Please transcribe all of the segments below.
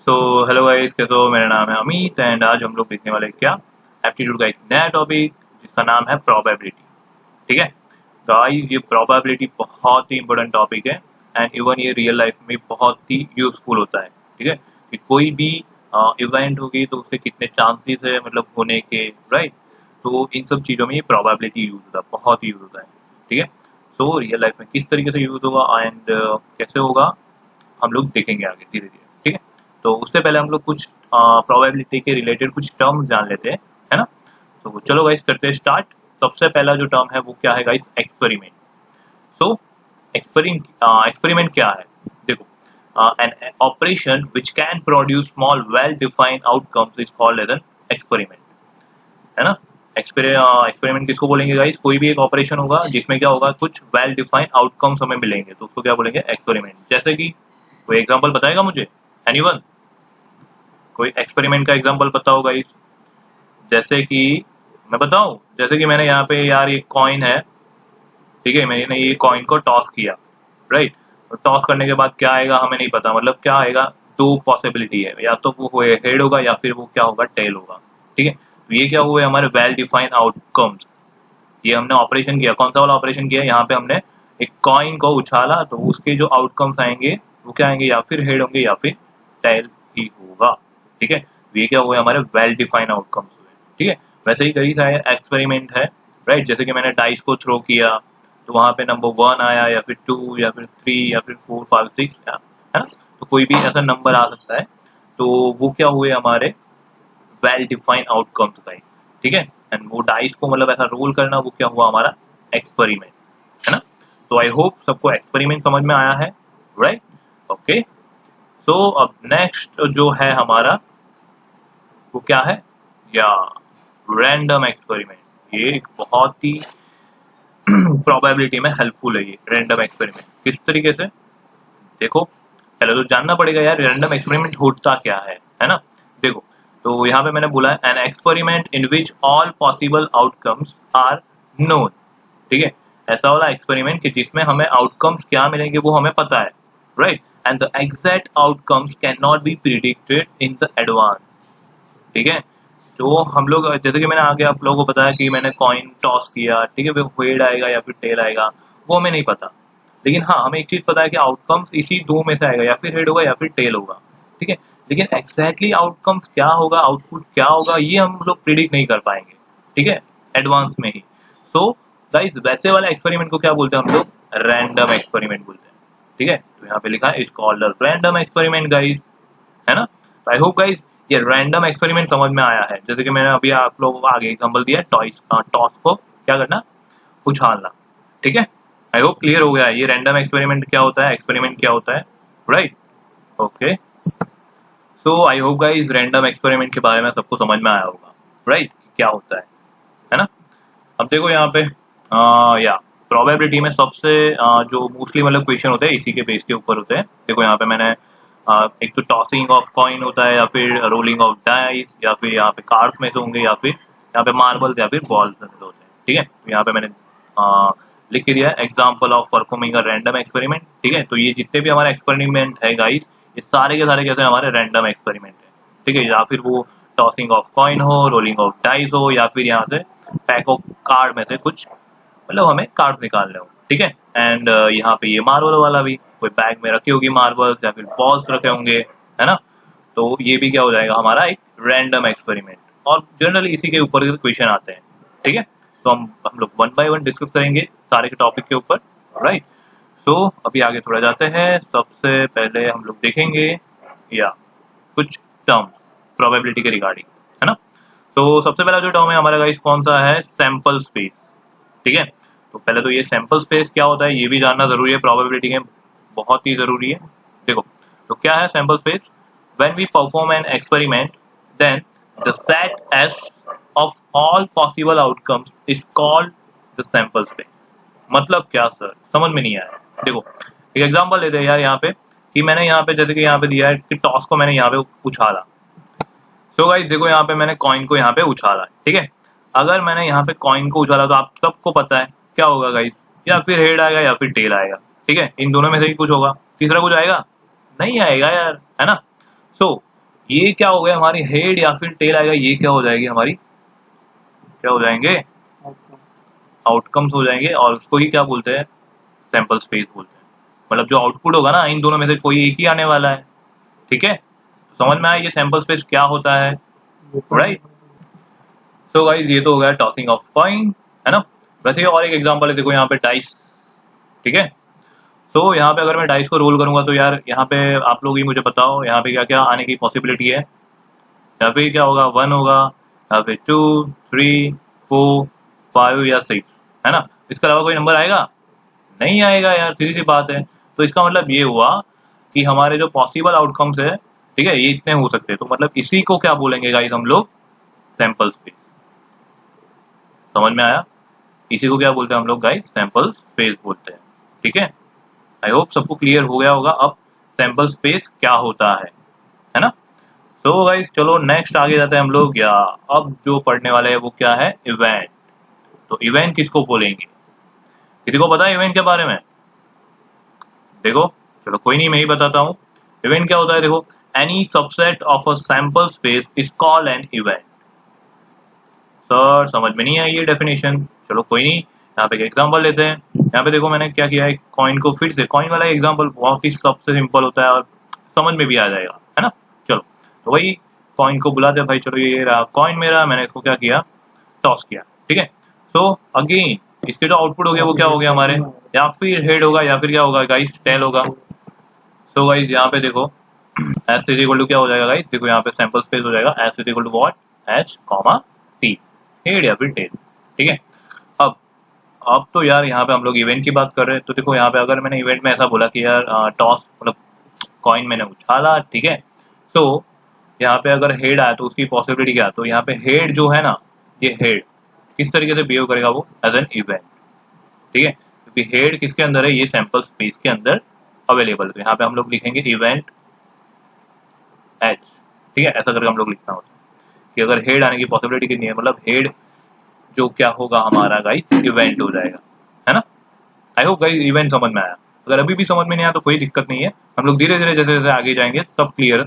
So hello guys, कैसे हो? मेरा नाम है अमित एंड आज हम लोग देखने वाले हैं क्या एप्टीट्यूड का एक नया टॉपिक जिसका नाम है प्रोबेबिलिटी। ठीक है गाइस, ये प्रोबेबिलिटी बहुत ही इंपॉर्टेंट टॉपिक है एंड इवन ये रियल लाइफ में बहुत ही यूजफुल होता है। ठीक है कि कोई भी इवेंट होगी तो उससे कितने चांसेस है मतलब होने के, राइट। तो इन सब चीज़ों में ये प्रोबेबिलिटी यूज होता है, बहुत ही यूज होता है। ठीक है, तो रियल लाइफ में किस तरीके से यूज होगा एंड कैसे होगा हम लोग देखेंगे आगे धीरे धीरे। ठीक है, तो उससे पहले हम लोग कुछ प्रोबेबिलिटी के रिलेटेड कुछ टर्म जान लेते हैं, है ना। तो चलो गाइस करते हैं स्टार्ट। सबसे पहला जो टर्म है वो क्या है गाइस? एक्सपेरिमेंट। सो एक्सपेरिमेंट क्या है? देखो, an operation which can produce small well defined outcomes is called as an experiment, है ना। एक्सपेरिमेंट किसको बोलेंगे गाइस? कोई भी एक ऑपरेशन होगा जिसमें क्या होगा, कुछ वेल डिफाइंड आउटकम्स हमें मिलेंगे तो उसको क्या बोलेंगे? एक्सपेरिमेंट। जैसे कि कोई एग्जांपल बताएगा मुझे? एनीवन? कोई एक्सपेरिमेंट का एग्जांपल बताओ गाइस। जैसे कि मैं बताऊं, जैसे कि मैंने यहाँ पे यार ये कॉइन है, ठीक है, मैंने ये कॉइन को टॉस किया, राइट। तो टॉस करने के बाद क्या आएगा हमें नहीं पता, मतलब क्या आएगा, दो पॉसिबिलिटी है, या तो वो हेड होगा या फिर वो क्या होगा, टेल होगा। ठीक है, तो ये क्या हुए हमारे वेल डिफाइंड आउटकम्स। ये हमने ऑपरेशन किया, कौन सा वाला ऑपरेशन किया? यहाँ पे हमने एक कॉइन को उछाला तो उसके जो आउटकम्स आएंगे वो क्या आएंगे, या फिर हेड होंगे या फिर टेल ही होगा। ठीक है, तो ये क्या हुए हमारे वेल डिफाइंड आउटकम्स हुए। ठीक है, वैसे ही कई सारे एक्सपेरिमेंट है, राइट। जैसे कि मैंने डाइस को थ्रो किया तो वहां पे नंबर 1 आया या फिर 2 या फिर 3 या फिर 4 5 6, है ना। तो कोई भी ऐसा नंबर आ सकता है, तो वो क्या हुए हमारे वेल डिफाइंड आउटकम्स गाइस। ठीक है, एंड वो डाइस को मतलब ऐसा रोल करना वो क्या हुआ हमारा एक्सपेरिमेंट, है ना। तो आई होप सबको एक्सपेरिमेंट समझ में आया है, राइट। ओके, सो अब नेक्स्ट जो है हमारा वो क्या है? या रैंडम एक्सपेरिमेंट। ये एक बहुत ही प्रोबेबिलिटी में हेल्पफुल है ये रैंडम एक्सपेरिमेंट। किस तरीके से? देखो, पहले तो जानना पड़ेगा यार रैंडम एक्सपेरिमेंट होता क्या है ना। देखो, तो यहाँ पे मैंने बोला an experiment in which all possible outcomes are known. ठीक है, ऐसा वाला एक्सपेरिमेंट कि जिसमें हमें आउटकम्स क्या मिलेंगे वो हमें पता है, right, and the exact outcomes can not be predicted in the advance. ठीक है, तो हम लोग जैसे कि मैंने आगे आप लोगों को बताया कि मैंने कॉइन टॉस किया, ठीक है, वो हेड आएगा या फिर टेल आएगा वो हमें नहीं पता। लेकिन हाँ, हमें एक चीज पता है कि आउटकम्स इसी दो में से आएगा, या फिर हेड होगा या फिर टेल होगा। ठीक है, लेकिन एग्जैक्टली आउटकम्स क्या होगा, आउटपुट क्या होगा, ये हम लोग प्रिडिक्ट नहीं कर पाएंगे, ठीक है, एडवांस में ही। सो गाइस, वैसे वाला एक्सपेरिमेंट को क्या बोलते हैं हम लोग? रैंडम एक्सपेरिमेंट बोलते हैं। ठीक है, तो यहाँ पे लिखा है is called random experiment guys, है ना। आई होप गाइस ये रैंडम एक्सपेरिमेंट समझ में आया है। जैसे कि मैंने अभी आप लोगों को आगे एग्जांपल दिया, टॉस को क्या करना, उछालना। ठीक है, आई होप क्लियर हो गया है ये रैंडम एक्सपेरिमेंट क्या होता है, एक्सपेरिमेंट क्या होता है, right. Okay, so I hope guys random experiment के बारे में सबको समझ में आया होगा, राइट, क्या होता है ना। अब देखो यहाँ पे या प्रोबेबिलिटी में सबसे जो मोस्टली मतलब क्वेश्चन होते हैं इसी के बेस के ऊपर होते हैं। देखो यहाँ पे मैंने एक तो टॉसिंग ऑफ कॉइन होता है, या फिर रोलिंग ऑफ डाइस, या फिर यहाँ पे कार्ड्स में से होंगे, या फिर यहाँ पे मार्बल्स या फिर बॉल्स में से होते हैं। ठीक है, तो यहाँ पे मैंने लिख के दिया है example of performing a random experiment. ठीक है, तो ये जितने भी हमारे एक्सपेरिमेंट है गाइस, ये सारे के सारे कैसे हमारे रैंडम एक्सपेरिमेंट है। ठीक है, या फिर वो टॉसिंग ऑफ कॉइन हो, रोलिंग ऑफ डाइस हो, या फिर यहाँ से पैक ऑफ कार्ड में से कुछ मतलब हमें कार्ड निकालने हो। ठीक है, एंड यहाँ पे ये मार्बल वाला भी कोई बैग में रखी होगी मार्बल्स या फिर बॉल्स रखे होंगे, है ना। तो ये भी क्या हो जाएगा हमारा एक रैंडम एक्सपेरिमेंट, और जनरली इसी के ऊपर क्वेश्चन आते हैं। ठीक है, तो हम लोग वन बाय वन डिस्कस करेंगे सारे के टॉपिक के ऊपर, राइट। सो अभी आगे थोड़ा जाते हैं। सबसे पहले हम लोग देखेंगे या कुछ टर्म्स प्रोबेबिलिटी के रिगार्डिंग, है ना। तो सबसे पहला जो टर्म है हमारा गाइस कौन सा है? Sample space. ठीक है, तो पहले तो ये सैंपल स्पेस क्या होता है ये भी जानना जरूरी है, प्रोबेबिलिटी के बहुत ही जरूरी है। देखो, तो क्या है sample space? When we perform an experiment then the set S of all possible outcomes is called the sample space. मतलब क्या सर, समझ में नहीं आया। देखो, एक एग्जांपल लेते हैं यार यहाँ पे, कि मैंने यहाँ पे जैसे कि यहाँ पे दिया है कि टॉस को मैंने यहाँ पे उछाला। तो गाइस देखो, यहाँ पे मैंने कॉइन को यहाँ पे उछाला, ठीक है। अगर मैंने यहाँ पे कॉइन को उछाला तो आप सबको पता है क्या होगा गाइस, या फिर हेड आएगा या फिर टेल आएगा। ठीक है, इन दोनों में से ही कुछ होगा, तीसरा कुछ आएगा नहीं आएगा यार, है ना। सो ये क्या हो गया हमारी हेड या फिर टेल आएगा, ये क्या हो जाएगी हमारी, क्या हो जाएंगे, आउटकम्स हो जाएंगे, और उसको ही क्या बोलते हैं, सैंपल स्पेस बोलते हैं। मतलब जो आउटपुट होगा ना इन दोनों में से कोई एक ही आने वाला है, ठीक है। तो समझ में आया ये सैंपल स्पेस क्या होता है, राइट। सो गाइस ये तो हो गया टॉसिंग ऑफ कॉइन, है ना। वैसे ही और एक एग्जांपल है, देखो यहाँ पे डाइस, ठीक है। तो यहाँ पे अगर मैं डाइस को रोल करूंगा तो यार यहाँ पे आप लोग ही मुझे बताओ यहाँ पे क्या क्या आने की पॉसिबिलिटी है। यहाँ पे क्या होगा, 1 होगा, यहाँ पे 2, 3, 4, 5 या 6, है ना। इसके अलावा कोई नंबर आएगा, नहीं आएगा यार, सीधी सी बात है। तो इसका मतलब ये हुआ कि हमारे जो पॉसिबल आउटकम्स है, ठीक है, ये इतने हो सकते हैं। तो मतलब इसी को क्या बोलेंगे गाइस हम लोग, सैंपल स्पेस। समझ में आया, इसी को क्या बोलते हैं हम लोग गाइस, सैंपल स्पेस बोलते हैं, ठीक है। आई होप सबको क्लियर हो गया होगा अब सैंपल स्पेस क्या होता है ना। तो गाइस चलो नेक्स्ट आगे जाते हैं हम लोग, या अब जो पढ़ने वाले हैं वो क्या है, इवेंट। तो इवेंट किसको बोलेंगे, किसी को पता है इवेंट के बारे में, देखो चलो कोई नहीं मैं ही बताता हूँ। इवेंट क्या होता है, देखो, any subset of a sample space is called an event. Sir समझ में नहीं आई ये डेफिनेशन, चलो कोई नहीं, यहाँ पे एक एग्जांपल लेते हैं। यहाँ पे देखो मैंने क्या किया है, कॉइन को फिर से, कॉइन वाला एग्जांपल बहुत ही सबसे सिंपल होता है और समझ में भी आ जाएगा, है ना। चलो तो वही कॉइन को बुलाते हैं भाई, चलो ये रहा कॉइन मेरा, मैंने इसको क्या किया, टॉस किया, ठीक है। सो अगेन इसके जो आउटपुट हो गया वो क्या हो गया हमारे, या फिर हेड होगा या फिर क्या होगा गाइस, टेल होगा। सो गाइस यहाँ पे देखो एस इज इक्वल टू क्या हो जाएगा गाइस, देखो यहाँ पे सैंपल स्पेस हो जाएगा S is equal to what, H comma T, head या फिर टेल, ठीक है। अब अब तो यार यहाँ पे हम लोग इवेंट की बात कर रहे हैं, तो देखो यहाँ पे अगर मैंने इवेंट में ऐसा बोला कि यार टॉस मतलब कॉइन मैंने उछाला, ठीक है। तो यहाँ पे अगर हेड आया तो उसकी पॉसिबिलिटी क्या, तो यहाँ पे हेड जो है ना, ये हेड किस तरीके से बिहेव करेगा, वो एज एन इवेंट, ठीक है। क्योंकि हेड किसके अंदर है, ये सैंपल स्पेस के अंदर अवेलेबल, तो यहाँ पे हम लोग लिखेंगे इवेंट एच, ठीक है। ऐसा करके हम लोग लिखना होता है कि अगर हेड आने की पॉसिबिलिटी कितनी है, मतलब हेड जो क्या होगा हमारा गाइस, इवेंट हो जाएगा, है ना। आई होप गाइस इवेंट समझ में आया, अगर अभी भी समझ में नहीं आया तो कोई दिक्कत नहीं है, हम लोग धीरे धीरे जैसे जैसे आगे जाएंगे सब क्लियर,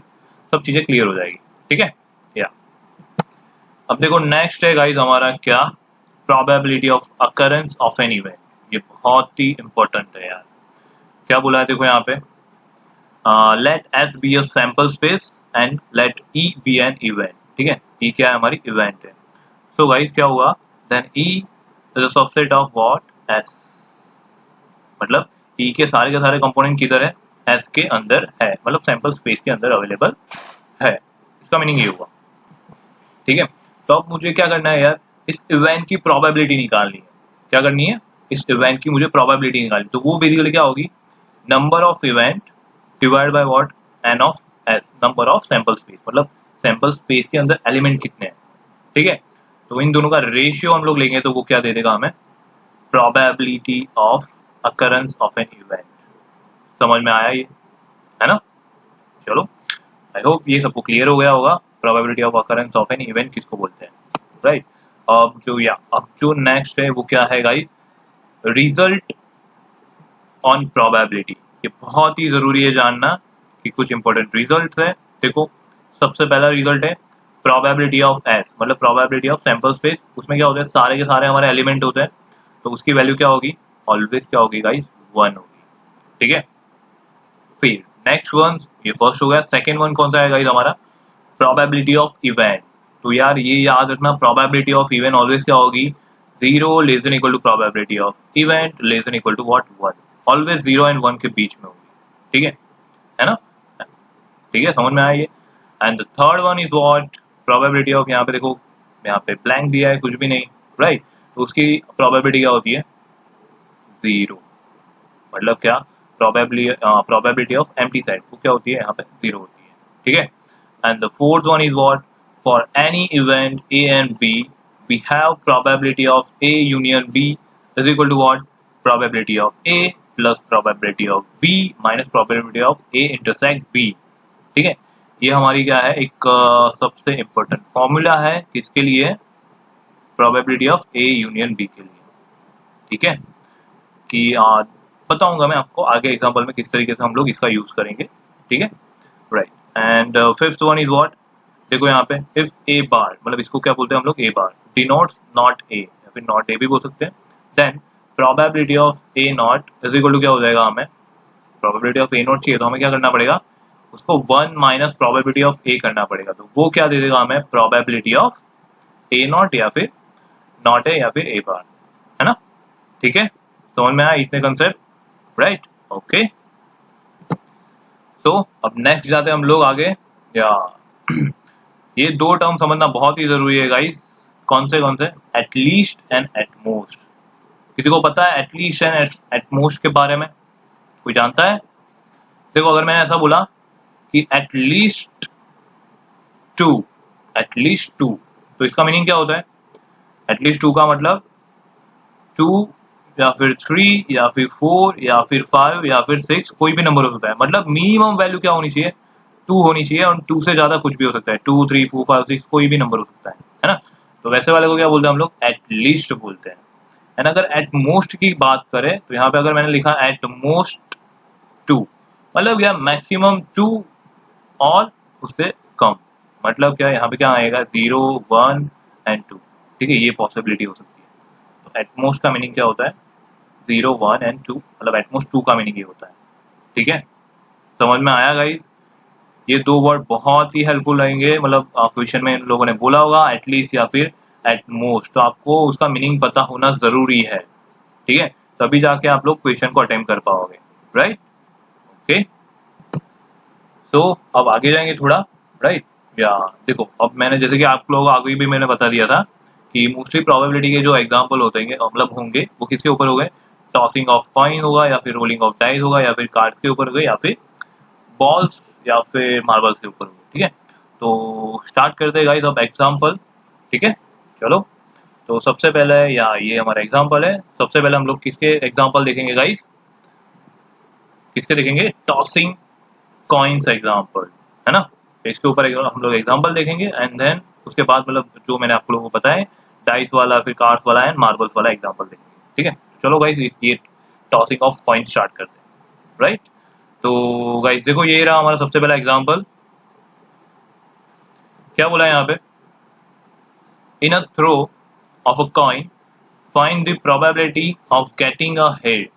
सब चीजें क्लियर हो जाएगी, ठीक है। या अब देखो नेक्स्ट है गाइस हमारा क्या, probability of occurrence of an event. ये बहुत ही इंपॉर्टेंट है यार, क्या बोला है देखो यहाँ पे, let S be a sample space and let E be an event, ठीक है। ई क्या है, हमारी इवेंट है। सो गाइस क्या हुआ, then E is a subset of what, S, मतलब ई के सारे कंपोनेंट किधर है, एस के अंदर है, मतलब सैंपल स्पेस के अंदर अवेलेबल है, इसका मीनिंग ये हुआ, ठीक है। तो अब मुझे क्या करना है यार, इस इवेंट की प्रोबेबिलिटी निकालनी है, क्या करनी है, इस इवेंट की मुझे प्रोबेबिलिटी निकालनी, तो वो बेसिकली क्या होगी, number of event divide by what, N of S, number of sample space, मतलब सैंपल स्पेस के अंदर एलिमेंट कितने हैं, ठीक है। तो इन दोनों का रेशियो हम लोग लेंगे तो वो क्या दे देगा हमें, probability of occurrence of an event. समझ में आया ये, है ना। चलो आई होप ये सबको क्लियर हो गया होगा, probability of occurrence of an event किसको बोलते हैं, राइट। अब जो नेक्स्ट है वो क्या है गाइस, रिजल्ट ऑन प्रोबेबिलिटी। ये बहुत ही जरूरी है जानना कि कुछ इंपॉर्टेंट रिजल्ट है। देखो सबसे पहला रिजल्ट है प्रोबेबिलिटी ऑफ एस, मतलब प्रोबेबिलिटी ऑफ सैंपल स्पेस, उसमें क्या होता है, सारे के सारे हमारे एलिमेंट होते हैं, तो उसकी वैल्यू क्या होगी, ऑलवेज क्या होगी गाइस, 1 होगी, ठीक है। फिर नेक्स्ट वन, ये फर्स्ट हो गया, सेकंड वन कौन सा है गाइस हमारा, प्रोबेबिलिटी ऑफ इवेंट। तो यार ये याद रखना, प्रोबेबिलिटी ऑफ इवेंट ऑलवेज क्या होगी, 0 less than equal to probability of event less than equal to what, 1, always 0 and 1 के बीच में होगी, ठीक है ना, ठीक है, समझ में आया ये। And the third one is what, probability of, यहाँ पे देखो यहाँ पे ब्लैंक दिया है, कुछ भी नहीं, राइट। तो उसकी प्रोबेबिलिटी क्या होती है, 0, मतलब क्या, प्रोबेबिलिटी ऑफ एम्प्टी साइड वो क्या होती है, यहाँ पे 0 होती है, ठीक है। And the fourth one is what, for any event A and B we have probability of A union B is equal to what, probability of A plus probability of B minus probability of A intersect B, ठीक है। ये हमारी क्या है, एक सबसे important formula है किसके लिए, probability of A union B के लिए, ठीक है। कि बताऊंगा मैं आपको आगे एग्जांपल में किस तरीके से हम लोग इसका यूज करेंगे, ठीक है, right. And fifth one is what, देखो यहाँ पे इफ ए बार, मतलब इसको क्या बोलते हैं हम लोग, ए बार डिनोट्स नॉट ए, या फिर नॉट ए भी बोल सकते हैं, then probability of A not is equal to क्या हो जाएगा, हमें प्रोबेबिलिटी ऑफ ए नॉट चाहिए तो हमें क्या करना पड़ेगा, उसको 1 माइनस प्रोबेबिलिटी ऑफ ए करना पड़ेगा, तो वो क्या दे देगा हमें, प्रोबेबिलिटी ऑफ ए नॉट या फिर नॉट ए या फिर ए बार, है ना। ठीक है, समझ में आया इतने कंसेप्ट, राइट, ओके। तो अब नेक्स्ट जाते हैं हम लोग आगे, या ये दो टर्म समझना बहुत ही जरूरी है गाइस, कौन से, एटलीस्ट एंड एटमोस्ट। किसी को पता है एटलीस्ट एंड एटमोस्ट के बारे में, कोई जानता है? देखो अगर मैंने ऐसा बोला कि एटलीस्ट टू, तो इसका मीनिंग क्या होता है, एटलीस्ट 2 का मतलब 2 या फिर 3 या फिर 4 या फिर 5 या फिर 6, कोई भी नंबर हो सकता है, मतलब मिनिमम वैल्यू क्या होनी चाहिए, 2 होनी चाहिए, और 2 से ज्यादा कुछ भी हो सकता है, 2 3 4 5 6 कोई भी नंबर हो सकता है ना। तो वैसे वाले को क्या बोलते हैं हम लोग, एटलीस्ट बोलते हैं। एंड अगर एट मोस्ट की बात करें तो यहाँ पे अगर मैंने लिखा एट मोस्ट 2, मतलब क्या मैक्सिमम 2 और उससे कम, मतलब क्या यहाँ पे क्या आएगा, 0 1 एंड 2, ठीक है, ये पॉसिबिलिटी हो सकती है। तो एटमोस्ट का मीनिंग क्या होता है, 0 1 एंड 2, मतलब एटमोस्ट 2 का मीनिंग ये होता है। ठीक है, समझ में आया गाइस? ये दो वर्ड बहुत ही हेल्पफुल रहेंगे, मतलब क्वेश्चन में इन लोगों ने बोला होगा एटलीस्ट या फिर एटमोस्ट, तो आपको उसका मीनिंग पता होना जरूरी है, ठीक है, तभी जाके आप लोग क्वेश्चन को अटेम्प्ट कर पाओगे, राइट, ओके। तो अब आगे जाएंगे थोड़ा, राइट, या देखो अब मैंने जैसे कि आप लोग आगे भी मैंने बता दिया था कि मोस्टली प्रोबेबिलिटी के जो एग्जांपल होते हैं मतलब होंगे वो किसके ऊपर हो गए, टॉसिंग ऑफ कॉइन होगा या फिर रोलिंग ऑफ डाइस होगा या फिर कार्ड्स के ऊपर हो गए या फिर बॉल्स या फिर मार्बल्स के ऊपर हो गए, ठीक है। तो स्टार्ट करते हैं गाइस अब एग्जांपल, ठीक है, चलो। तो सबसे पहले या ये हमारा एग्जांपल है, सबसे पहले हम लोग किसके एग्जांपल देखेंगे गाइस, किसके देखेंगे, टॉसिंग कॉइन्स एग्जांपल, है ना। तो इसके ऊपर हम लोग एग्जांपल देखेंगे एंड देन उसके बाद मतलब जो मैंने आप लोगों को बताया डाइस वाला फिर कार्ड्स वाला एंड मार्बल्स वाला एग्जांपल देखेंगे, ठीक है। चलो गाइस ये टॉसिंग ऑफ कॉइन स्टार्ट करते हैं, राइट। तो गाइस देखो ये रहा हमारा सबसे पहला एग्जांपल, क्या बोला है यहाँ पे, in a throw of a coin find the probability of getting a head,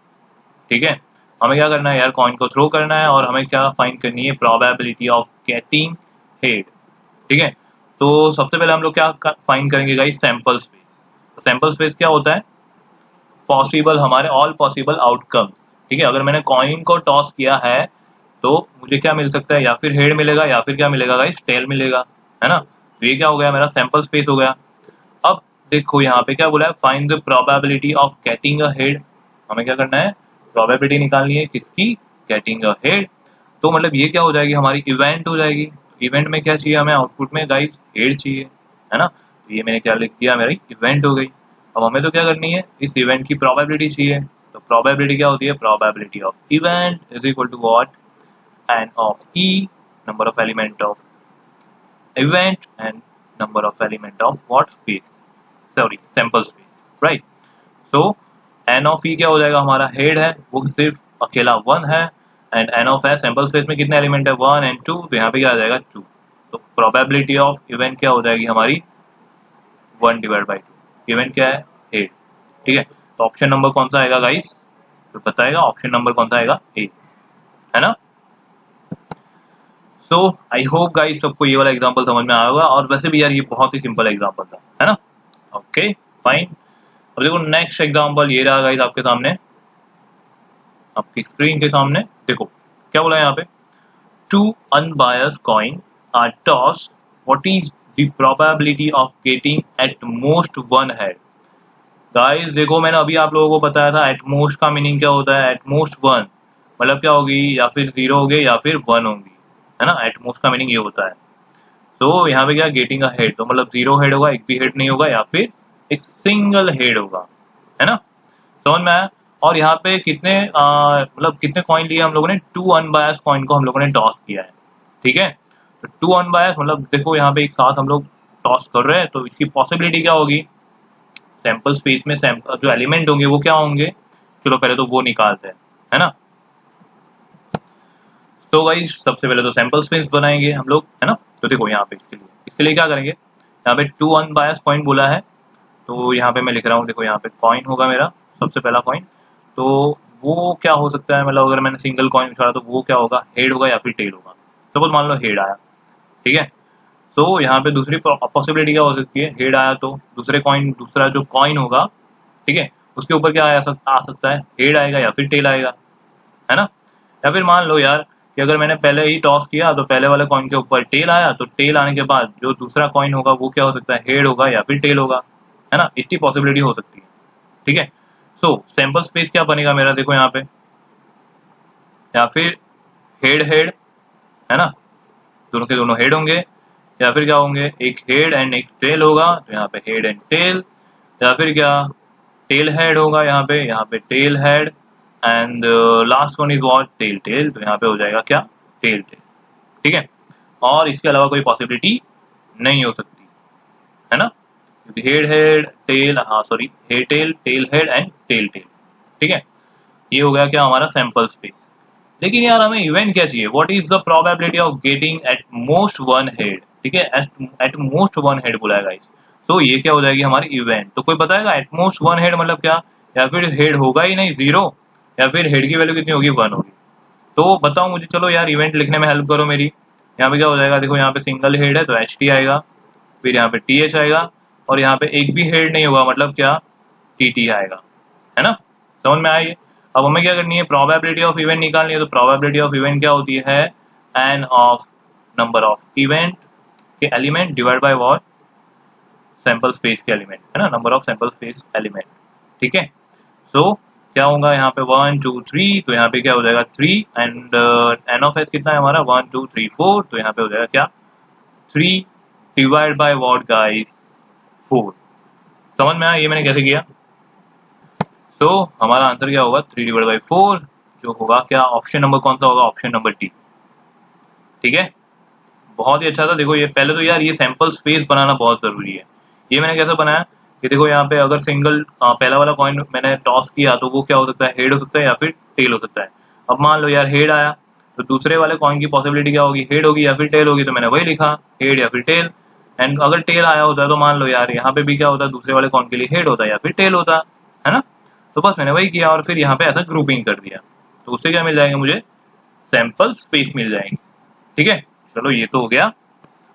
ठीक है। हमें क्या करना है यार, कॉइन को थ्रो करना है और हमें क्या फाइंड करनी है, प्रोबेबिलिटी ऑफ गेटिंग हेड, ठीक है। तो सबसे पहले हम लोग क्या फाइंड करेंगे गाइस, सैंपल स्पेस। तो सैंपल स्पेस क्या होता है, पॉसिबल हमारे ऑल पॉसिबल आउटकम्स, ठीक है। अगर मैंने कॉइन को टॉस किया है तो मुझे क्या मिल सकता है, या फिर हेड मिलेगा या फिर क्या मिलेगा गाइस, टेल मिलेगा, है ना। तो ये क्या हो गया, मेरा सैंपल स्पेस हो गया। अब देखो यहाँ पे क्या बोला है, find the probability of getting a head, हमें क्या करना है, प्रोबेबिलिटी निकालनी है किसकी, गेटिंग अ हेड। तो मतलब ये क्या हो जाएगी, हमारी इवेंट हो जाएगी। इवेंट में क्या चाहिए हमें, आउटपुट में गाइस हेड चाहिए, है ना। तो ये मैंने क्या लिख दिया, मेरी इवेंट हो गई। अब हमें तो क्या करनी है, इस इवेंट की प्रोबेबिलिटी चाहिए। तो प्रोबेबिलिटी क्या होती है, probability of event is equal to what, N of E, number of element of event and number of element of what space, sorry sample space, right। so n of e क्या हो जाएगा, हमारा head है वो सिर्फ अकेला 1 है, and n of s sample space में कितने एलिमेंट है, 1 एंड 2, तो यहाँ पे क्या आ जाएगा 2। तो प्रोबेबिलिटी ऑफ इवेंट क्या हो जाएगी हमारी, 1 डिवाइड बाई 2, इवेंट क्या है, हेड, ठीक है। तो ऑप्शन नंबर कौन सा आएगा गाइस, तो बताएगा ऑप्शन नंबर कौन सा आएगा, ए, है ना। सो आई होप गाइस सबको ये वाला एग्जांपल समझ में आया होगा, और वैसे भी यार ये बहुत ही सिंपल एग्जांपल था, है ना, ओके फाइन। अब देखो नेक्स्ट एग्जांपल ये रहा गाइस आपके सामने, आपकी स्क्रीन के सामने, देखो क्या बोला है यहाँ पे, two unbiased coin are toss, what is the probability of getting at most one head. Guys देखो मैंने अभी आप लोगों को बताया था एट मोस्ट का मीनिंग क्या होता है, एट मोस्ट 1, मतलब क्या होगी, या फिर 0 होगी या फिर 1 होगी, है ना। एट मोस्ट का मीनिंग ये होता है। तो यहाँ पे क्या, गेटिंग अ हेड, तो मतलब 0 हेड होगा, एक भी हेड नहीं होगा, या फिर एक सिंगल हेड होगा, है ना, समझ में आया। और यहाँ पे कितने मतलब कितने कॉइन लिए हम लोगों ने, 2 अनबायस्ड कॉइन को हम लोगों ने टॉस किया है, ठीक है। तो 2 अनबायस्ड मतलब देखो यहाँ पे एक साथ हम लोग टॉस कर रहे हैं, तो इसकी पॉसिबिलिटी क्या होगी, सैंपल स्पेस में जो एलिमेंट होंगे वो क्या होंगे, चलो पहले तो वो निकालते हैं, है ना। तो गाइस सबसे पहले तो सैंपल स्पेस बनाएंगे हम लोग, है ना। तो देखो यहाँ पे इसके लिए क्या करेंगे, यहाँ पे टू अनबायस्ड कॉइन बोला है, तो यहाँ पे मैं लिख रहा हूँ, देखो यहाँ पे कॉइन होगा मेरा सबसे पहला कॉइन। तो वो क्या हो सकता है, मतलब अगर मैंने सिंगल कॉइन उछाला तो वो क्या होगा, हेड होगा या फिर टेल होगा। सपोज मान लो हेड आया, ठीक है। तो यहाँ पे दूसरी पॉसिबिलिटी क्या हो सकती है, हेड आया तो दूसरा जो कॉइन होगा, ठीक है, उसके ऊपर क्या आ सकता है, हेड आएगा या फिर टेल आएगा, है ना। या फिर मान लो यार कि अगर मैंने पहले ही टॉस किया तो पहले वाले कॉइन के ऊपर टेल आया, तो टेल आने के बाद जो दूसरा कॉइन होगा वो क्या हो सकता है, हेड होगा या फिर टेल होगा, है ना। इतनी पॉसिबिलिटी हो सकती है, ठीक है। सो सैंपल स्पेस क्या बनेगा मेरा, देखो यहाँ पे, या फिर हेड हेड, है ना, दोनों के दोनों हेड होंगे, या फिर क्या होंगे, एक हेड एंड एक टेल होगा, तो यहाँ पे हेड एंड टेल, या फिर क्या, टेल हेड होगा यहाँ पे tail head, and last one is what, tail tail, तो यहाँ पे हो जाएगा क्या, टेल टेल, ठीक है। और इसके अलावा कोई पॉसिबिलिटी नहीं हो सकती, है ना, क्योंकि हेड हेड टेल, हाँ sorry, head tail, tail head and tail tail, ठीक है। ये हो गया क्या हमारा सैंपल स्पेस। लेकिन यार हमें इवेंट क्या चाहिए, what is the probability of getting at most one head, ठीक है, एट मोस्ट वन हेड बोला है गाइस। तो ये क्या हो जाएगी हमारी इवेंट। तो कोई बताएगा एट मोस्ट वन हेड मतलब क्या, या फिर हेड होगा ही नहीं जीरो, या फिर हेड की वैल्यू कितनी होगी, वन होगी। तो बताओ मुझे, चलो यार इवेंट लिखने में हेल्प करो मेरी। यहाँ पे क्या हो जाएगा, देखो यहाँ पे सिंगल हेड है तो एच टी आएगा, फिर यहाँ पे टी एच आएगा, और यहाँ पे एक भी हेड नहीं होगा मतलब क्या, टी टी आएगा, है ना। समझ में आइए। अब हमें क्या करनी है, प्रोबेबिलिटी ऑफ इवेंट निकालनी है। तो प्रोबेबिलिटी ऑफ इवेंट क्या होती है, n of number of event के element divide by what, sample space के एलिमेंट, है ना, number of sample space element, ठीक है। सो क्या होगा यहाँ पे 1 2 3, तो यहाँ पे क्या हो जाएगा 3, एंड एन ऑफ एस कितना है हमारा 1 2 3 4, तो यहाँ पे हो जाएगा क्या 3 डिवाइड बाय व्हाट गाइस 4। समझ में आया ये मैंने कैसे किया। तो हमारा आंसर क्या होगा 3 डिवाइड बाई 4, जो होगा क्या, ऑप्शन नंबर कौन सा होगा, ऑप्शन नंबर डी, ठीक है। बहुत ही अच्छा था। देखो ये पहले तो यार ये सैंपल स्पेस बनाना बहुत जरूरी है। ये मैंने कैसे बनाया कि देखो यहाँ पे अगर सिंगल पहला वाला कॉइन मैंने टॉस किया तो वो क्या हो सकता है, हेड हो सकता है या फिर टेल हो सकता है। अब मान लो यार हेड आया तो दूसरे वाले कॉइन की पॉसिबिलिटी क्या होगी, हेड होगी या फिर टेल होगी, तो मैंने वही लिखा, हेड या फिर टेल। एंड अगर टेल आया होता है तो मान लो यार यहाँ पे भी क्या होता है, दूसरे वाले कॉइन के लिए हेड होता है या फिर टेल होता है ना। तो बस मैंने वही किया और फिर यहाँ पे ऐसा ग्रुपिंग कर दिया, तो उससे क्या मिल जाएगा मुझे, सैंपल स्पेस मिल जाएंगे, ठीक है। चलो ये तो हो गया।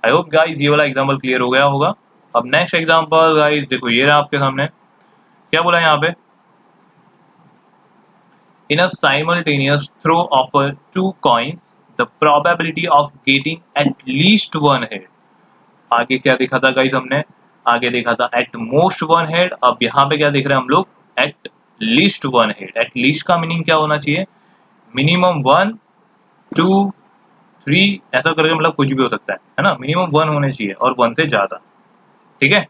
आई होप गाइस ये वाला एग्जाम्पल क्लियर हो गया होगा। अब नेक्स्ट एग्जाम्पल गाइस देखो ये रहा आपके सामने, क्या बोला यहाँ पे, in a simultaneous throw of two coins the probability of getting at least one head. आगे क्या देखा था गाइस हमने, आगे देखा था एट मोस्ट वन हेड, अब यहाँ पे क्या देख रहे हैं हम लोग, eight least one head. At least का मीनिंग क्या होना चाहिए, मिनिमम 1 2 3 ऐसा करके, मतलब कुछ भी हो सकता है ना, मिनिमम 1 होने चाहिए और 1 से ज्यादा, ठीक है।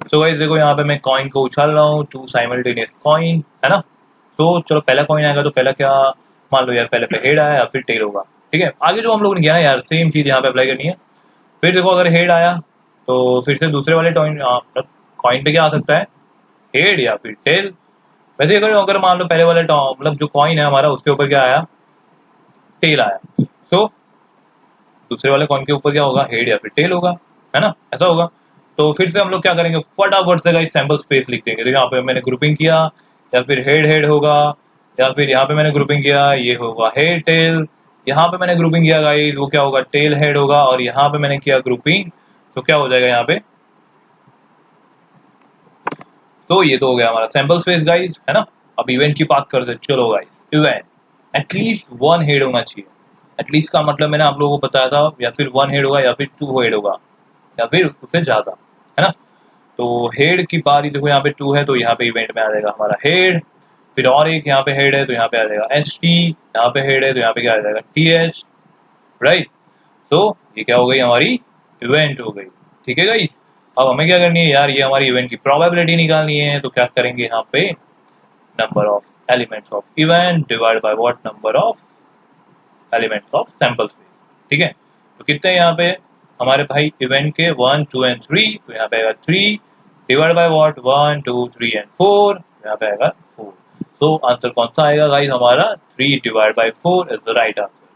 सो गाइस देखो यहाँ पे मैं कॉइन को उछाल रहा हूँ, टू साइमल्टेनियस कॉइन, है ना। तो चलो पहला कॉइन आएगा तो पहला क्या, मान लो यार पहले पे हेड आया या फिर टेल होगा, ठीक है। आगे जो हम लोगों ने किया ना यार सेम चीज यहाँ पे अप्लाई करनी है। फिर देखो अगर हेड आया तो फिर से दूसरे वाले कॉइन पे क्या आ सकता है, हेड या फिर टेल। वैसे अगर अगर मान लो पहले वाले मतलब जो कॉइन है हमारा उसके ऊपर क्या आया, टेल आया, तो दूसरे वाले कॉइन के ऊपर क्या होगा, हेड या फिर टेल होगा, है ना, ऐसा होगा। तो फिर से हम लोग क्या करेंगे, फटाफट से गाइस सैंपल स्पेस लिख देंगे। तो यहाँ पे मैंने ग्रुपिंग किया, या फिर हेड हेड होगा, या फिर यहाँ पे मैंने ग्रुपिंग किया, ये होगा हेड टेल। यहाँ पे मैंने ग्रुपिंग किया गाइस, वो क्या होगा, टेल हेड होगा, और यहाँ पे मैंने किया ग्रुपिंग, तो क्या हो जाएगा यहाँ पे। तो ये तो हो गया हमारा सैंपल स्पेस गाइस, है ना। अब इवेंट की बात करते हैं, चलो गाइस इवेंट, एटलीस्ट 1 हेड होना चाहिए। एटलीस्ट का मतलब मैंने आप लोगों को बताया था, या फिर 1 हेड होगा या फिर 2 हेड होगा या फिर उससे ज्यादा, है ना। तो हेड की बारी देखो यहाँ पे 2 है तो यहाँ पे इवेंट में आ जाएगा हमारा हेड, फिर और एक यहाँ पे हेड है तो यहाँ पे आ जाएगा एच टी, यहाँ पे हेड है तो यहाँ पे क्या आ जाएगा टी एच, राइट। तो ये क्या हो गई, हमारी इवेंट हो गई, ठीक है गाइस। अब हमें क्या करनी है यार, ये हमारी इवेंट की प्रोबेबिलिटी निकालनी है। तो क्या करेंगे यहाँ पे, number of elements of event divide by what, number of elements of sample space, ठीक है। तो कितने यहाँ पे हमारे भाई इवेंट के 1 2 एंड 3, तो यहाँ पे आएगा 3 डिवाइड बाय व्हाट 1 2 3 एंड 4, यहाँ पे आएगा 4। तो आंसर कौन सा आएगा गाइस हमारा, 3 divide by 4 is the right answer,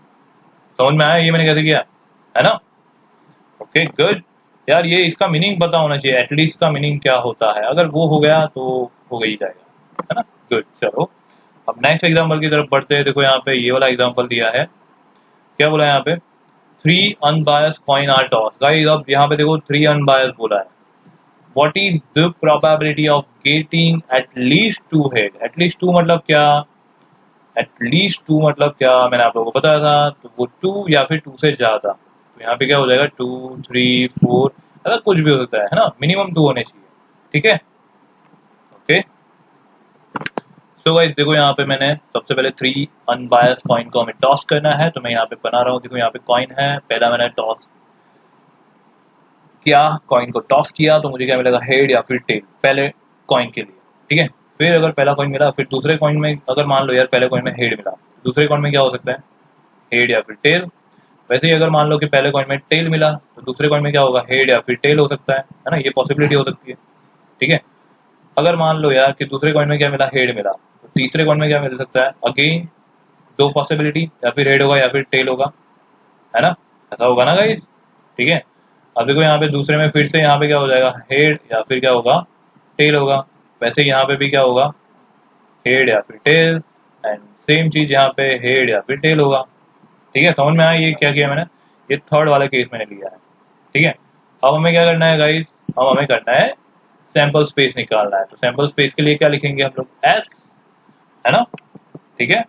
समझ में आया ये मैंने कैसे किया, है ना? ओके गुड यार, ये इसका मीनिंग पता होना चाहिए, एटलीस्ट का मीनिंग क्या होता है, अगर वो हो गया तो हो गई जाएगा, है ना? गुड, चलो अब नेक्स्ट एग्जांपल की तरफ बढ़ते हैं। देखो यहाँ पे ये वाला एग्जांपल दिया है, क्या बोला है यहाँ पे, 3 unbiased coin are toss. Guys अब यहाँ पे देखो 3 अनबायस्ड बोला है, what is the probability of getting at least 2 head. At least 2 मतलब क्या, एटलीस्ट 2 मतलब क्या मैंने आप लोगों को बताया था, तो वो 2 या फिर 2 से ज्यादा, तो यहाँ पे क्या हो जाएगा 2 3 4, अगर कुछ भी हो सकता है ना, मिनिमम 2 होने चाहिए, ठीक है? ओके सो गाइस देखो यहाँ पे मैंने सबसे पहले 3 अनबायस्ड कॉइन को हमें टॉस करना है, तो मैं यहाँ पे बना रहा हूँ। देखो यहाँ पे कॉइन है, पहला मैंने टॉस किया, कॉइन को टॉस किया, तो मुझे क्या मिलेगा, हेड या फिर टेल, पहले कॉइन के लिए, ठीक है? फिर अगर पहला कॉइन मिला, फिर दूसरे कॉइन में अगर मान लो यार पहले कॉइन में हेड मिला, दूसरे कॉइन में क्या हो सकता है, हेड या फिर टेल। वैसे ही अगर मान लो कि पहले कॉइन में टेल मिला, तो दूसरे कॉइन में क्या होगा, हेड या फिर टेल हो सकता है ना? ये पॉसिबिलिटी हो सकती है, ठीक है? अगर मान लो यार कि दूसरे कॉइन में क्या मिला, हेड मिला, तो तीसरे कॉइन में क्या मिल सकता है, अगेन दो पॉसिबिलिटी, या फिर हेड होगा या फिर टेल होगा, है ना? ऐसा होगा ना गाइस, ठीक है? अब देखो यहाँ पे दूसरे में फिर से यहाँ पे क्या हो जाएगा, हेड या फिर क्या होगा, टेल होगा। वैसे यहाँ पे भी क्या होगा, हेड या फिर टेल, एंड सेम चीज यहाँ पे हेड या फिर टेल होगा, ठीक है? समझ में आया ये क्या किया मैंने, ये थर्ड वाले केस मैंने लिया है, ठीक है? अब हमें क्या करना है गाइस, अब हमें करना है सैंपल स्पेस निकालना है। तो सैंपल स्पेस के लिए क्या लिखेंगे हम लोग, एस, है ना? ठीक है,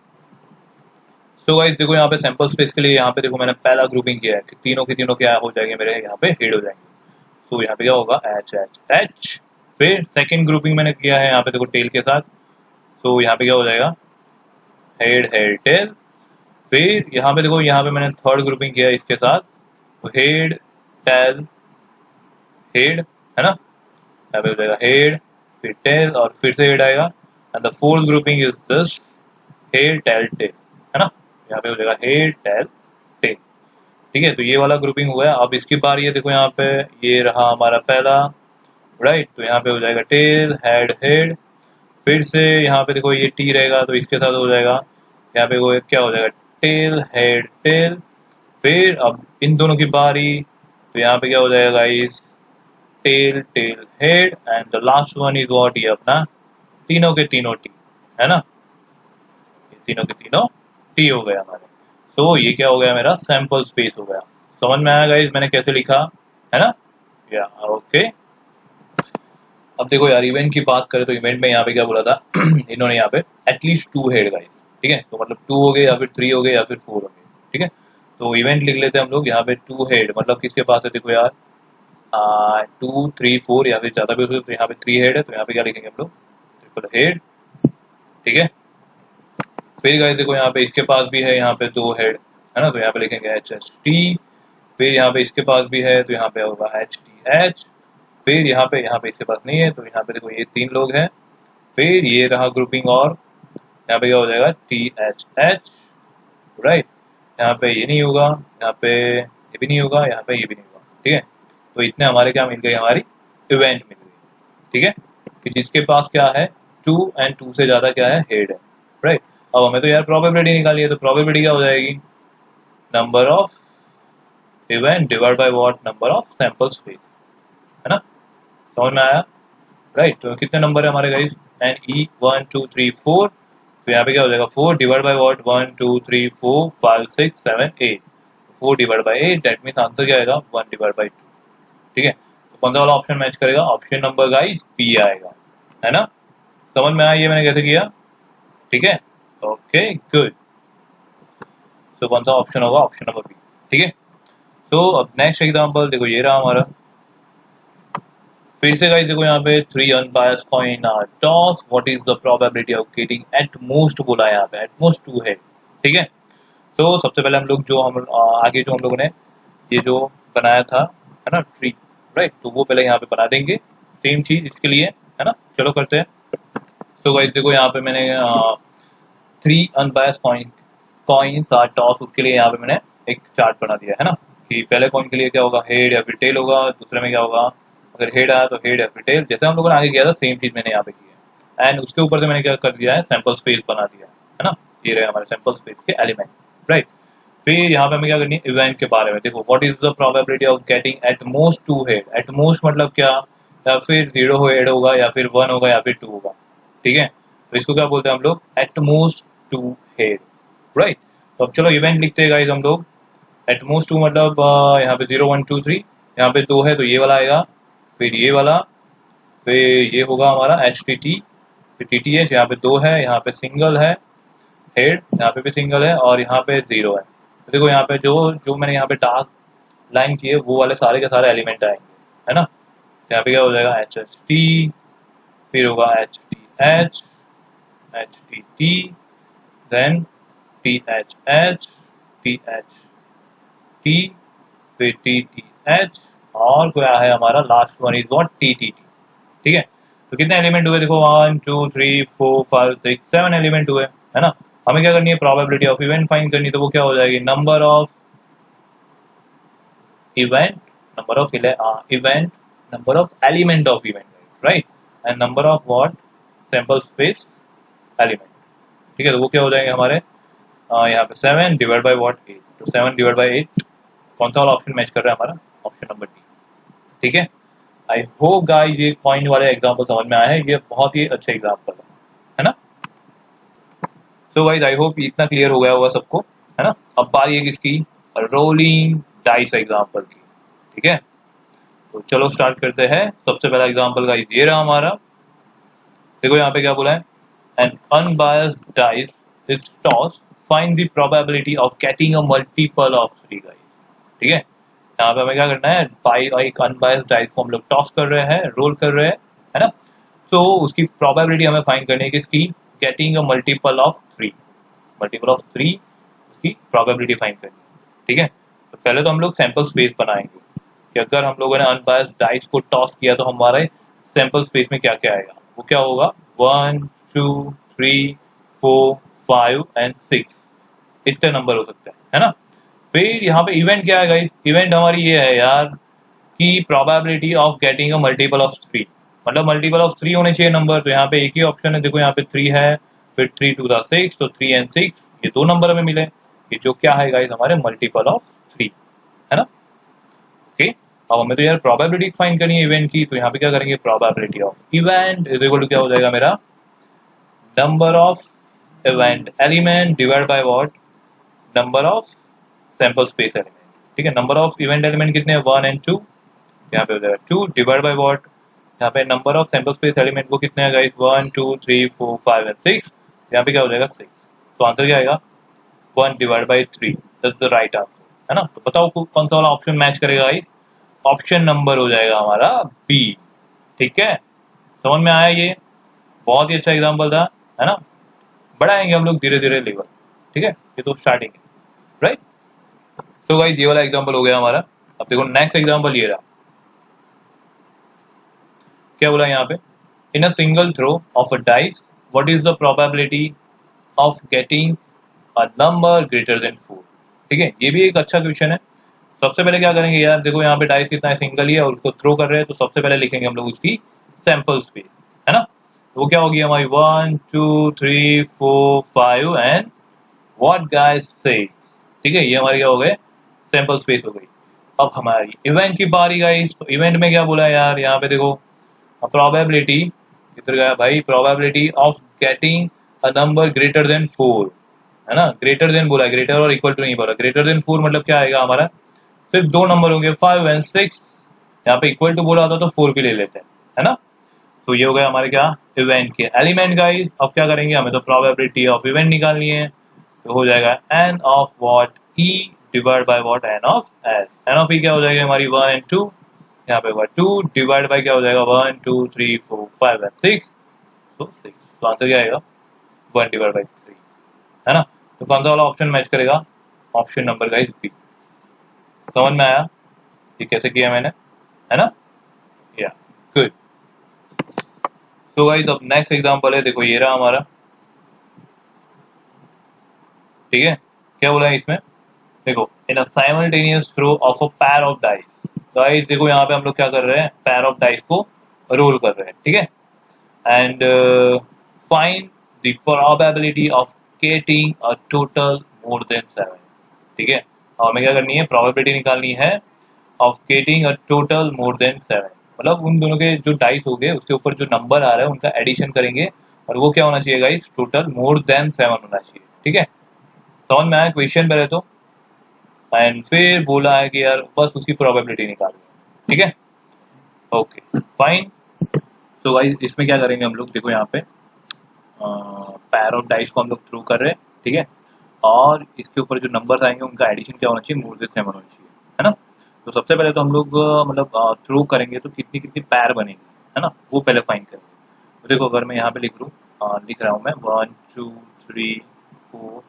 तो गाइस देखो यहाँ पे सैंपल स्पेस के लिए यहाँ पे देखो मैंने पहला ग्रुपिंग किया है कि तीनों के तीनों क्या हो जाएंगे, मेरे यहाँ पे हेड हो जाएंगे, तो यहाँ पे क्या होगा, एच एच एच। फिर सेकंड ग्रुपिंग मैंने किया है यहाँ पे देखो टेल के साथ, तो यहाँ पे क्या हो जाएगा, हेड हेड टेल। फिर यहाँ पे देखो यहाँ पे मैंने थर्ड ग्रुपिंग किया है इसके साथ, तो हेड टेल हेड, है ना? यहाँ पे हो जाएगा हेड फिर टेल और फिर से हेड आएगा, and the fourth grouping is this head tail tail, है ना? यहाँ पे हो जाएगा हेड टेल टेल, ठीक है? तो ये वाला ग्रुपिंग हुआ है। अब इसकी बारी है, देखो यहाँ पे ये रहा हमारा पहला, राइट? तो यहाँ पे हो जाएगा टेल हेड हेड, फिर से यहाँ पे देखो ये टी रहेगा, तो इसके साथ हो जाएगा यहाँ पे वो क्या हो जाएगा, टेल हेड टेल। फिर अब इन दोनों की बारी, तो यहाँ पे क्या हो जाएगा guys, tail tail head, and the last one is what, ये अपना तीनों के तीनों टी, है ना? ये तीनों के तीनों टी हो गए हमारे। तो ये क्या हो गया, मेरा सैंपल स्पेस हो गया। समझ में आया गाइस मैंने कैसे लिखा, है ना? या ओके। अब देखो यार इवेंट की बात करें तो इवेंट में यहाँ पे क्या बोला था इन्होंने यहाँ पे एटलीस्ट 2 हेड गाइस, ठीक है? तो मतलब 2 हो गए या फिर 3 हो गए या फिर 4 हो गए, ठीक है? तो इवेंट लिख लेते हैं हम लोग यहाँ पे 2 हेड, मतलब किसके पास है, देखो यार 2 3 4 या फिर ज़्यादा भी हो सकता है, तो यहाँ पे 3 हेड है, तो यहाँ पे क्या लिखेंगे हम लोग, ट्रिपल हेड, ठीक है? फिर गाइस देखो यहाँ पे इसके पास भी है यहाँ पे 2 हेड, है ना? तो यहाँ पे लिखेंगे एच एच टी। फिर यहाँ पे इसके पास भी है, तो यहाँ पे होगा एच टी एच। फिर यहाँ पे इसके पास नहीं है, तो यहाँ पे देखो ये 3 लोग हैं। फिर ये रहा ग्रुपिंग, और यहाँ पे क्या हो जाएगा, टी एच एच, राइट? यहाँ पे ये नहीं होगा, यहाँ पे ये भी नहीं होगा, यहाँ पे ये भी नहीं होगा, ठीक है? तो इतने हमारे क्या मिल गए, हमारी इवेंट मिल गई, ठीक है? कि जिसके पास क्या है, 2 एंड 2 से ज़्यादा क्या है, हेड है, राइट? अब हमें तो यार प्रोबेबिलिटी निकाली है, तो प्रोबेबिलिटी क्या हो जाएगी, number of event divide by what, number of sample space, है ना? समझ में आया, राइट? तो कितने नंबर है हमारे गाइस, एंड ई 1 2 3 4, तो यहाँ पे क्या हो जाएगा, 4 divide by what, 1 2 3 4 5 6 7 8, 4 divide by 8, that means answer क्या आएगा, 1 डिवाइड बाय 2, ठीक है? तो कौन सा वाला ऑप्शन मैच करेगा, ऑप्शन नंबर गाइस बी आएगा, है ना? समझ में आया ये मैंने कैसे किया, ठीक है? Okay good. तो कौन सा ऑप्शन होगा, ऑप्शन नंबर बी, ठीक है? तो अब नेक्स्ट एग्जांपल देखो ये रहा हमारा, फिर से गाइस देखो यहाँ पे 3 unbiased coin are toss, what is the probability of getting at most बोला है यहाँ पे, एट मोस्ट 2 है, ठीक है? तो सबसे पहले हम लोग जो हम आगे जो हम लोगों ने ये जो बनाया था, है ना, ट्री, राइट? तो वो पहले यहाँ पे बना देंगे, सेम चीज इसके लिए, है ना? चलो करते हैं। तो गाइस देखो यहाँ पे मैंने 3 अनबायस्ड कॉइन्स आर टॉस, उसके लिए यहाँ पे मैंने एक चार्ट बना दिया है ना, कि पहले कॉइन के लिए क्या होगा, हेड या फिर टेल होगा, दूसरे में क्या होगा, अगर हेड आया तो हेड या फिर टेल, जैसे हम लोगों ने आगे किया था सेम चीज मैंने यहाँ पे की है। एंड उसके ऊपर से मैंने क्या कर दिया है, सैंपल स्पेस बना दिया है ना? ये रहे हमारे सैंपल स्पेस के एलिमेंट, राइट? फिर यहाँ पे हमें क्या करनी है, इवेंट के बारे में देखो, what is the probability of getting at most 2 head. At most मतलब क्या, या फिर 0 हेड होगा, या फिर 1 होगा, या फिर 2 होगा, ठीक है। तो इसको क्या बोलते हैं हम लोग, एट मोस्ट 2 हेड, राइट। तो अब चलो इवेंट लिखते हैं गाइस हम लोग। एट मोस्ट 2 मतलब यहाँ पे 0 1 2 3, यहाँ पे 2 है तो ये वाला आएगा, फिर ये वाला, फिर ये होगा हमारा एच टी टी, फिर टी टी एच, यहाँ पे 2 है, यहाँ पे सिंगल है हेड, यहाँ पे भी सिंगल है, और यहाँ पे 0 है। तो देखो यहाँ पे जो जो मैंने यहाँ पे डार्क लाइन की है वो वाले सारे के सारे एलिमेंट आएंगे, है ना। तो यहाँ पे क्या हो जाएगा, एच एच टी, फिर होगा H T H, H T T, then T H H, T H T, फिर टी टी एच, और क्या है हमारा last one is what, T T T, ठीक है। तो कितने एलिमेंट हुए देखो, 1 2 3 4 5 6 7 एलिमेंट हुए, है ना। हमें क्या करनी है, प्रोबेबिलिटी ऑफ इवेंट फाइंड करनी है, तो वो क्या हो जाएगी, number of event, number of event, number of element of event, right, and number of what, sample space element, ठीक है। तो वो क्या हो जाएंगे हमारे, यहाँ पे 7 डिवाइड बाई व्हाट 8, तो 7 डिवाइड बाई 8, कौन सा वाला ऑप्शन मैच कर रहा है हमारा, ऑप्शन नंबर डी, ठीक है। आई होप गाइस ये पॉइंट वाले एग्जाम्पल समझ में आया है, ये बहुत ही अच्छा एग्जाम्पल है ना। तो गाइस आई होप इतना क्लियर हो गया होगा सबको, है ना। अब बारी है किसकी, रोलिंग डाइस एग्जाम्पल की, ठीक है। तो चलो स्टार्ट करते हैं। सबसे पहला एग्जाम्पल गाइस ये रहा हमारा, देखो यहाँ पे क्या बोला है, N unbiased dice is toss, find the probability of getting a multiple of 3 guys, ठीक है। यहाँ पे हमें क्या करना है, एक अनबायस्ड डाइस को हम लोग टॉस कर रहे हैं, रोल कर रहे हैं, है ना। तो उसकी प्रोबेबिलिटी हमें फाइंड करनी है किसकी, getting a multiple of 3, multiple of 3 उसकी प्रोबेबिलिटी फाइंड करनी है, ठीक है। तो पहले तो हम लोग सैंपल स्पेस बनाएंगे कि अगर हम लोगों ने अनबायस्ड डाइस को टॉस किया तो हमारे सैंपल स्पेस में क्या क्या आएगा, वो क्या होगा, 1 2 3 4 5 एंड 6, इतने नंबर हो सकते हैं, है ना। फिर यहाँ पे इवेंट क्या है गाइस, इवेंट हमारी ये है यार कि probability of getting a multiple of 3, मतलब मल्टीपल ऑफ 3 होने चाहिए नंबर, तो यहाँ पे एक ही ऑप्शन है, देखो यहाँ पे 3 है, फिर 3 2 6, तो 3 एंड 6, ये 2 नंबर हमें मिले, ये जो क्या है गाइस हमारे मल्टीपल ऑफ 3, है ना। ओके, अब हमें तो यार प्रोबेबिलिटी फाइंड करनी है इवेंट की, तो यहाँ पे क्या करेंगे, probability of event is equal to क्या हो जाएगा मेरा, number of event element divide by what, number of sample space element, ठीक है। नंबर ऑफ इवेंट एलिमेंट कितने हैं, 1 एंड 2, यहाँ पे हो जाएगा 2 डिवाइड बाय व्हाट, यहाँ पे number of sample space element को कितने हैं गाइस, 1 2 3 4 5 एंड 6, यहाँ पे क्या हो जाएगा 6, तो आंसर क्या आएगा, 1 divide by 3, that's the right answer, है ना। तो बताओ कौन सा वाला ऑप्शन मैच करेगा गाइस, ऑप्शन नंबर हो जाएगा हमारा बी, ठीक है। समझ में आया, ये बहुत ही अच्छा एग्जाम्पल था, है ना। बढ़ाएंगे हम लोग धीरे धीरे लेवल, ठीक है, ये तो स्टार्टिंग है, राइट। तो गाइस ये वाला एग्जाम्पल हो गया हमारा। अब देखो नेक्स्ट एग्जाम्पल ये रहा, क्या बोला यहाँ पे, in a single throw of a dice what is the probability of getting a number greater than 4, ठीक है। ये भी एक अच्छा क्वेश्चन है। सबसे पहले क्या करेंगे यार, देखो यहाँ पे डाइस कितना है, सिंगल ही है और उसको थ्रो कर रहे हैं, तो सबसे पहले लिखेंगे हम लोग उसकी सैंपल स्पेस, है ना। तो वो क्या होगी हमारी, 1 2 3 4 5 एंड व्हाट गाइस 6, ठीक है। ये हमारी क्या हो गए, सैंपल स्पेस हो गई। अब हमारी इवेंट की बारी गाइस, तो इवेंट में क्या बोला यार, यहाँ पे देखो प्रोबेबिलिटी, किधर गया भाई, probability of getting a number greater than 4, है ना। ग्रेटर देन बोला, ग्रेटर और इक्वल टू नहीं बोला, ग्रेटर देन 4 मतलब क्या आएगा हमारा, सिर्फ 2 नंबर होंगे, 5 एंड 6, यहाँ पे इक्वल टू बोला होता तो 4 भी ले लेते हैं, है ना। तो ये हो गया हमारे क्या, इवेंट के एलिमेंट गाइस। अब क्या करेंगे, हमें तो प्रोबेबिलिटी ऑफ इवेंट निकालनी है, तो हो जाएगा n of what E divide by what N of S, n of E क्या हो जाएगा हमारी 1 एंड 2, यहाँ पे होगा 2 डिवाइड बाय क्या हो जाएगा 1 2 3 4 5 एंड 6, तो 6, तो आंसर क्या आएगा 1 डिवाइड बाय 3, है ना। तो कौन सा वाला ऑप्शन मैच करेगा, ऑप्शन नंबर गाइस बी। समझ में आया ये कैसे किया मैंने, है ना, या गुड। तो गाइस अब नेक्स्ट एग्जांपल है, देखो ये रहा हमारा, ठीक है। क्या बोला है इसमें, देखो in a simultaneous throw of a pair of dice, guys देखो यहाँ पे हम लोग क्या कर रहे हैं, पैर ऑफ डाइस को रोल कर रहे हैं, ठीक है। And find the probability of getting a total more than 7, ठीक है। और हमें क्या करनी है, प्रोबेबिलिटी निकालनी है of getting a total more than 7, मतलब उन दोनों के जो डाइस हो गए उसके ऊपर जो नंबर आ रहा है उनका एडिशन करेंगे और वो क्या होना चाहिए गाइस, टोटल मोर देन 7 होना चाहिए। ठीक है, समझ में आया क्वेश्चन पहले तो, एंड फिर बोला है कि यार बस उसकी प्रोबेबिलिटी निकालनी है। ठीक है, ओके फाइन। तो गाइस इसमें क्या करेंगे हम लोग, देखो यहाँ पे पैर ऑफ डाइस को हम लोग थ्रू कर रहे हैं। ठीक है, और इसके ऊपर जो नंबर्स आएंगे उनका एडिशन क्या होना चाहिए, मोर देन 7 होना चाहिए, है ना। तो सबसे पहले तो हम लोग मतलब थ्रू करेंगे तो कितनी कितनी पैर बनेंगी, है ना, वो पहले फाइंड करेंगे। तो देखो अगर मैं यहाँ पे लिख रहा हूँ मैं 1 2 3 4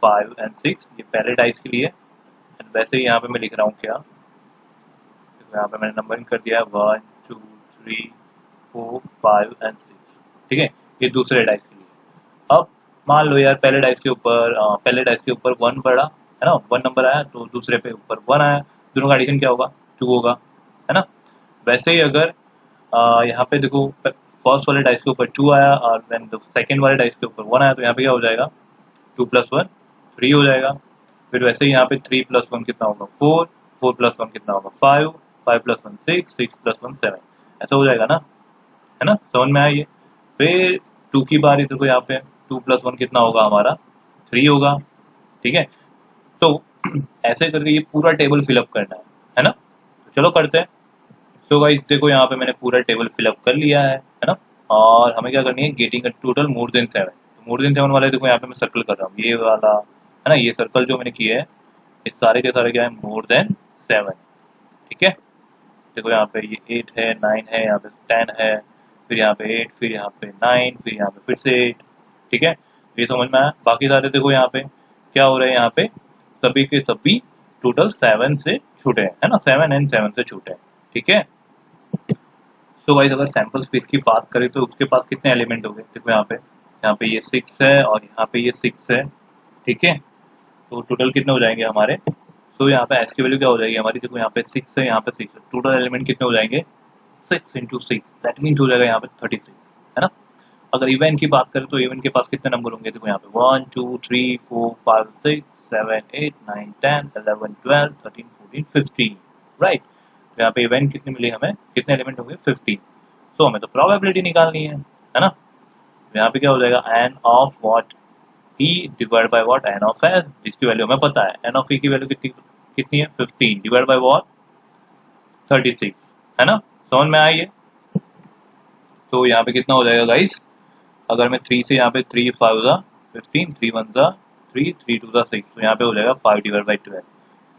5 एंड 6, ये पहले डाइस के लिए। एंड वैसे ही यहाँ पे मैं लिख रहा हूँ क्या, देखो यहाँ पे मैंने नंबरिंग कर दिया है 1 2 3 4 5 एंड 6। ठीक है, ये दूसरे डाइस के लिए। अब मान लो यार पहले डाइस के ऊपर 1 पड़ा, है ना, 1 नंबर आया, तो दूसरे पे ऊपर 1 आया, दोनों का एडिशन क्या होगा, 2 होगा, है ना। वैसे ही अगर यहाँ पे देखो फर्स्ट वाले डाइस के ऊपर 2 आया और देन सेकंड वाले डाइस के ऊपर 1 आया, तो यहाँ पे क्या हो जाएगा, 2 + 1 3 हो जाएगा। फिर वैसे ही यहाँ पे 3 + 1 कितना होगा, 4 4 + 1 कितना होगा, 5 5 + 1 6 6 + 1 7, ऐसा हो जाएगा ना, है ना, समझ में आया ये। फिर 2 की बारी, देखो यहाँ पे 2 + 1 कितना होगा हमारा, 3 होगा। ठीक है, तो ऐसे करके ये पूरा टेबल फिलअप करना है ना। तो चलो करते हैं। तो गाइस देखो यहाँ पे मैंने पूरा टेबल फिलअप कर लिया है ना। और हमें क्या करनी है, getting a total more than 7। तो मोर देन 7 वाले देखो यहाँ पे मैं सर्कल कर रहा हूँ, ये वाला है ना, ये सर्कल जो मैंने किया है, ये सारे के सारे क्या है, मोर देन 7। ठीक है, देखो यहाँ पे ये 8 है, 9 है, यहाँ पे 10 है, फिर यहाँ पे 8, फिर यहाँ पे 9, फिर यहाँ पे फिर से 8। ठीक है, ये समझ में आया। बाकी सारे देखो यहाँ पे क्या हो रहे हैं, यहाँ पे सभी के सभी टोटल 7 से छूटे हैं, है ना, 7 एंड 7 से छूटे हैं। ठीक है, तो भाई अगर सैंपल स्पेस की बात करें तो उसके पास कितने एलिमेंट हो गए, देखो यहाँ पे ये 6 है और यहाँ पे ये 6 है। ठीक है, तो टोटल कितने हो जाएंगे हमारे, तो यहाँ पे एस की वैल्यू क्या हो जाएगी हमारी, देखो यहाँ पे 6 है, यहाँ पे 6 है, टोटल एलिमेंट कितने हो जाएंगे, 6 × 6, दैट मीन हो जाएगा यहाँ पे 36, है ना। अगर इवेंट की बात करें तो इवेंट के पास कितने नंबर होंगे, देखो यहाँ पे 1 2 3 4 5 6 7 8 9 10 11 12 13 14 15, राइट। तो यहाँ पे इवेंट कितने मिले हमें, कितने एलिमेंट होंगे, 15। तो हमें तो प्रोबेबिलिटी निकालनी है ना। तो यहाँ पे क्या हो जाएगा, n of what E divide by what, n of S, जिसकी वैल्यू हमें पता है, एन ऑफ ई की वैल्यू कितनी कितनी है, 15 डिवाइड बाय वॉट, 36, है ना, समझ में आइए। तो यहाँ पे कितना हो जाएगा गाइस, अगर मैं 3 से यहाँ पे 3 5 ज़ा 15, 3 1 ज़ा 3 3 2 ज़ा 6, तो यहाँ पे हो जाएगा 5 डिवाइड बाई 12,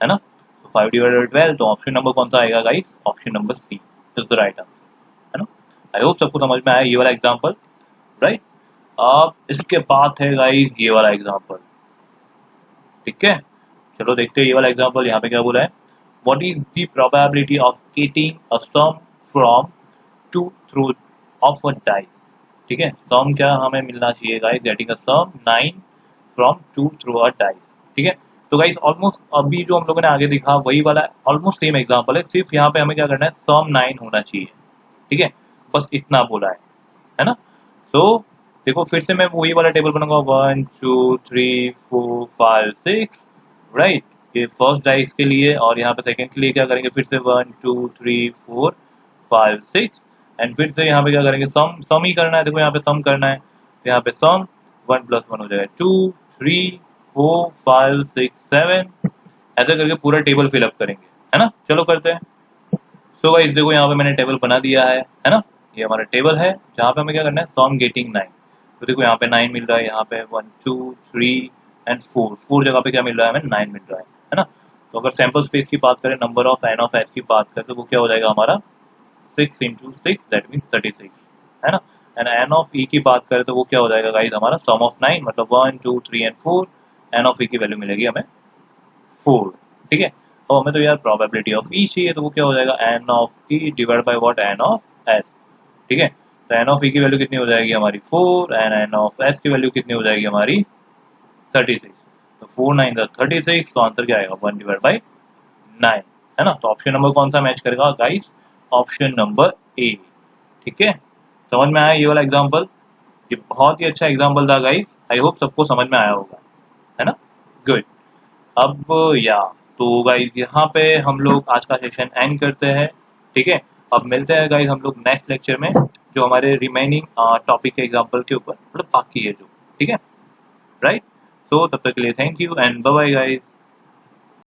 है ना। तो 5 डिवाइड बाई 12, तो ऑप्शन नंबर कौन सा आएगा guys, option number C is the right answer, है ना। आई होप सबको समझ में आया ये वाला एग्जाम्पल, राइट। अब इसके बाद है गाइस ये वाला एग्जाम्पल। ठीक है, चलो देखते हैं ये वाला एग्जाम्पल। यहाँ पे क्या बोला है, what is the probability of getting a sum from 2 throw of a dice. ठीक है, सम क्या हमें मिलना चाहिए guys, getting a sum 9 from 2 throw a dice. ठीक है, तो गाइस ऑलमोस्ट अभी जो हम लोगों ने आगे दिखा वही वाला ऑलमोस्ट सेम एग्जाम्पल है, सिर्फ यहाँ पे हमें क्या करना है, सम 9 होना चाहिए। ठीक है, बस इतना बोला है ना। तो देखो फिर से मैं वही वाला टेबल बनाऊंगा, 1 2 3 4 5 6, राइट, ये फर्स्ट डाइस के लिए। और यहाँ पे सेकंड के लिए क्या करेंगे, फिर से 1 2 3 4 5 6, एंड फिर से यहाँ पे क्या करेंगे, सम सम ही करना है, देखो यहाँ पे सम करना है, तो यहाँ पे सम 1 + 1 हो जाएगा 2 3 4 5 6 7, ऐसे करके पूरा टेबल फिलअप करेंगे, है ना। चलो करते हैं। सो गाइस देखो यहाँ पे मैंने टेबल बना दिया है ना। ये हमारा टेबल है जहाँ पे हमें क्या करना है, सम गेटिंग 9। तो देखो यहाँ पे 9 मिल रहा है, यहाँ पे 1 2 3 एंड 4 जगह पे क्या मिल रहा है हमें, 9 मिल रहा है ना। तो अगर सैंपल स्पेस की बात करें, number of n of H की बात करें, तो वो क्या हो जाएगा हमारा 6 × 6, दैट मीन 36, है ना। एंड एन ऑफ ई की बात करें तो वो क्या हो जाएगा गाइस हमारा सम ऑफ 9, मतलब 1 2 3 एंड 4, एन ऑफ ई की वैल्यू मिलेगी हमें 4। ठीक है, और हमें तो यार प्रोबेबिलिटी ऑफ ई चाहिए, तो वो क्या हो जाएगा, n of E divide by what, N of S. ठीक है, तो एन ऑफ ई की वैल्यू कितनी हो जाएगी हमारी 4, एंड एन ऑफ एस की वैल्यू कितनी हो जाएगी हमारी 36। तो 4 9 36, तो आंसर क्या आएगा, 1 डिवाइड बाई 9, है ना। तो ऑप्शन नंबर कौन सा मैच करेगा गाइस, ऑप्शन नंबर ए। ठीक है, समझ में आया ये वाला एग्जाम्पल, ये बहुत ही अच्छा एग्जाम्पल था गाइस, आई होप सबको समझ में आया होगा, है ना। गुड। अब या तो गाइज यहाँ पे हम लोग आज का सेशन एंड करते हैं, ठीक है। अब मिलते हैं गाइज हम लोग नेक्स्ट लेक्चर में, जो हमारे रिमेनिंग टॉपिक के एग्जाम्पल के ऊपर मतलब बाकी है जो, ठीक है, राइट। तो तब तक के लिए thank you and bye bye guys.